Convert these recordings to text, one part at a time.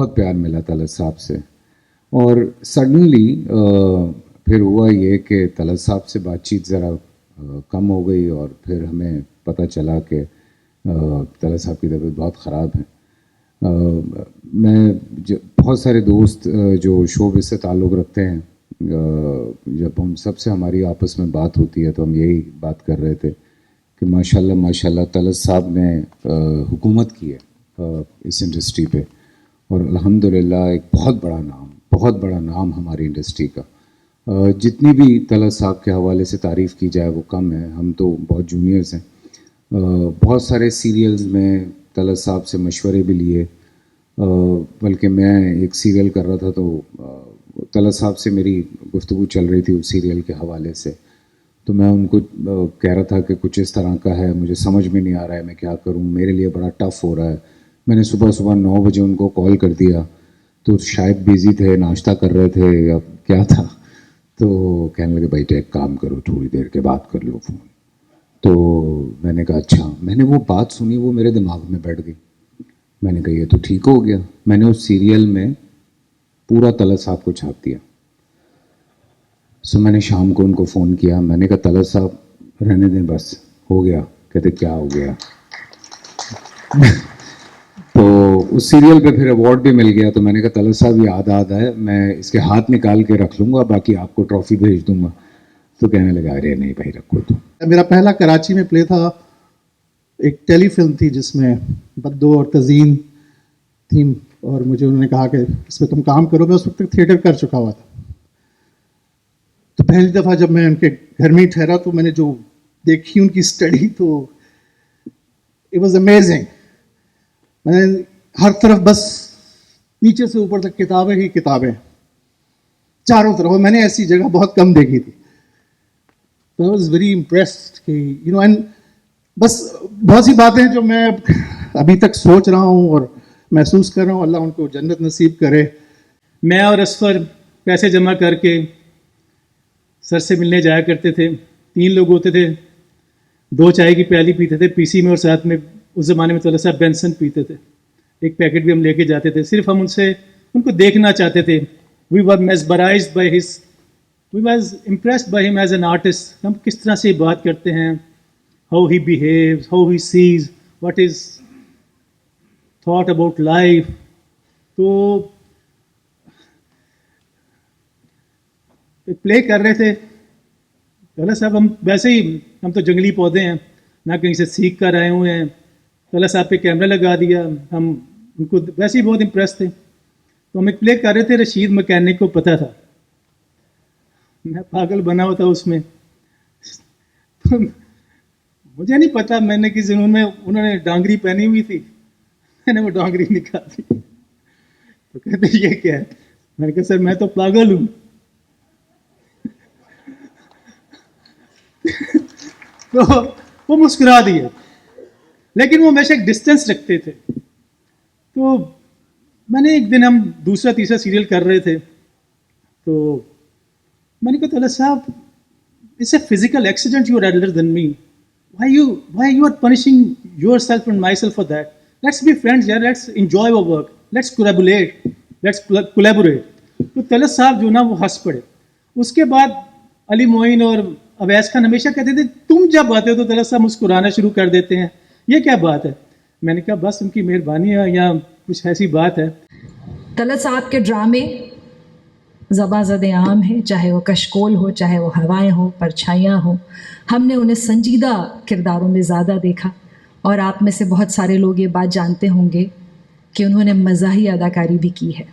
بہت پیار ملا طلعت صاحب سے. اور سڈنلی پھر ہوا یہ کہ طلعت صاحب سے بات چیت ذرا کم ہو گئی, اور پھر ہمیں پتہ چلا کہ طلعت صاحب کی طبیعت بہت خراب ہے. میں بہت سارے دوست جو شوبز سے تعلق رکھتے ہیں, جب ہم سب سے ہماری آپس میں بات ہوتی ہے تو ہم یہی بات کر رہے تھے کہ ماشاءاللہ طلعت صاحب نے حکومت کی ہے اس انڈسٹری پہ, اور الحمدللہ ایک بہت بڑا نام ہماری انڈسٹری کا. جتنی بھی طلعت صاحب کے حوالے سے تعریف کی جائے وہ کم ہے. ہم تو بہت جونیئرز ہیں. بہت سارے سیریلز میں طلعت صاحب سے مشورے بھی لیے, بلکہ میں ایک سیریل کر رہا تھا تو طلعت صاحب سے میری گفتگو چل رہی تھی اس سیریل کے حوالے سے. تو میں ان کو کہہ رہا تھا کہ کچھ اس طرح کا ہے, مجھے سمجھ میں نہیں آ رہا ہے میں کیا کروں, میرے لیے بڑا ٹف ہو رہا ہے. میں نے صبح 9 بجے ان کو کال کر دیا تو شاید بیزی تھے, ناشتہ کر رہے تھے یا کیا تھا. تو کہنے لگے بھائی ایک کام کرو, تھوڑی دیر کے بات کر لو فون. تو میں نے کہا اچھا. میں نے وہ بات سنی, وہ میرے دماغ میں بیٹھ گئی. میں نے کہا یہ تو ٹھیک ہو گیا. میں نے اس سیریل میں پورا طلعت صاحب کو چھاپ دیا. میں نے شام کو ان کو فون کیا, میں نے کہا طلعت صاحب رہنے دیں, بس ہو گیا. کہتے کیا ہو گیا؟ تو اس سیریل پہ پھر ایوارڈ بھی مل گیا. تو میں نے کہا طلعت صاحب یہ یاد ہے, میں اس کے ہاتھ نکال کے رکھ لوں گا, باقی آپ کو ٹرافی بھیج دوں گا. تو کہنے لگا ارے نہیں بھائی رکھو. تو میرا پہلا کراچی میں پلے تھا, ایک ٹیلی فلم تھی جس میں بدو اور تزئین تھیم, اور مجھے انہوں نے کہا کہ اس میں تم کام کرو. میں اس وقت تک تھیٹر کر چکا ہوا تھا. تو پہلی دفعہ جب میں ان کے گھر میں ہی ٹھہرا تو میں نے جو دیکھی ان کی اسٹڈی, تو اٹ واز امیزنگ. میں نے ہر طرف بس نیچے سے اوپر تک کتابیں ہی کتابیں چاروں طرف. میں نے ایسی جگہ بہت کم دیکھی تھی. تو آئی واز ویری امپریسڈ کہ اینڈ بس بہت سی باتیں جو میں ابھی تک سوچ رہا ہوں اور محسوس کر رہا ہوں. اللہ ان کو جنت نصیب کرے. میں اور اسفر پیسے جمع کر کے سر سے ملنے جایا کرتے تھے. 3 لوگ ہوتے تھے, 2 چائے کی پیالی پیتے تھے پی سی میں, اور ساتھ میں اس زمانے میں طلعت صاحب بینسن پیتے تھے. ایک پیکٹ بھی ہم لے کے جاتے تھے. صرف ہم ان کو دیکھنا چاہتے تھے. We were mesmerized by his, we was impressed by him as an artist. ہم کس طرح سے بات کرتے ہیں, how he behaves, how he says, what is thought about life. تو پلے کر رہے تھے. طلعت صاحب ہم ویسے ہی, ہم تو جنگلی پودے ہیں, نہ کہیں سے سیکھ کر آئے ہوئے ہیں. طلعت صاحب پہ کیمرہ لگا دیا, ہم ان کو ویسے ہی بہت امپریس تھے. تو ہم ایک پلے کر رہے تھے, رشید مکینک کو پتہ تھا, میں پاگل بنا ہوا تھا اس میں. مجھے نہیں پتا, میں نے کس جنون میں, انہوں نے ڈانگری پہنی ہوئی تھی, میں نے وہ ڈانگری نکال دی. تو کہتے یہ کیا ہے؟ میں نے کہا سر میں تو پاگل ہوں. تو وہ مسکرا دیے, لیکن وہ ہمیشہ ایک ڈسٹینس رکھتے تھے. تو میں نے ایک دن, ہم دوسرا تیسرا سیریل کر رہے تھے, تو میں نے کہا طلعت صاحب it's a physical accident, you are elder than me, why you are punishing yourself and myself for that. Let's be friends یار, لیٹس انجوائے اور ورک, لیٹس کولیبوریٹ. تو طلعت صاحب جو نا وہ ہنس پڑے. اس کے بعد علی معین اور اویس خان ہمیشہ کہتے تھے تم جب آتے ہو تو طلعت صاحب مسکرانا شروع کر دیتے ہیں, یہ کیا بات ہے؟ میں نے کہا بس ان کی مہربانی ہے یا کچھ ایسی بات ہے. طلعت صاحب کے ڈرامے زباں زد عام ہیں, چاہے وہ کشکول ہو, چاہے وہ ہوائیں ہوں, پرچھائیاں ہوں. ہم نے انہیں سنجیدہ کرداروں میں زیادہ دیکھا, اور آپ میں سے بہت سارے لوگ یہ بات جانتے ہوں گے کہ انہوں نے مزاحی اداکاری بھی کی ہے.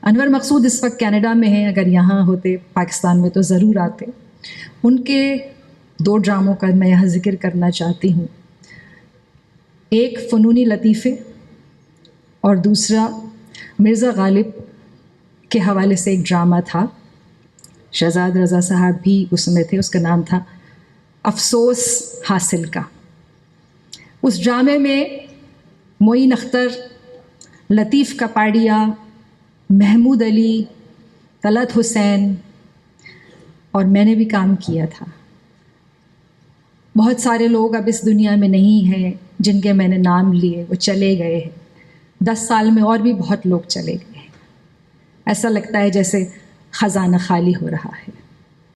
انور مقصود اس وقت کینیڈا میں ہیں, اگر یہاں ہوتے پاکستان میں تو ضرور آتے. ان کے 2 ڈراموں کا میں یہاں ذکر کرنا چاہتی ہوں. ایک فنونی لطیفے اور دوسرا مرزا غالب کے حوالے سے ایک ڈرامہ تھا. شہزاد رضا صاحب بھی اس میں تھے, اس کا نام تھا افسوس حاصل کا. اس ڈرامے میں معین اختر, لطیف کپاڑیا, محمود علی, طلعت حسین اور میں نے بھی کام کیا تھا. بہت سارے لوگ اب اس دنیا میں نہیں ہیں جن کے میں نے نام لیے, وہ چلے گئے ہیں. 10 سال میں اور بھی بہت لوگ چلے گئے. ایسا لگتا ہے جیسے خزانہ خالی ہو رہا ہے.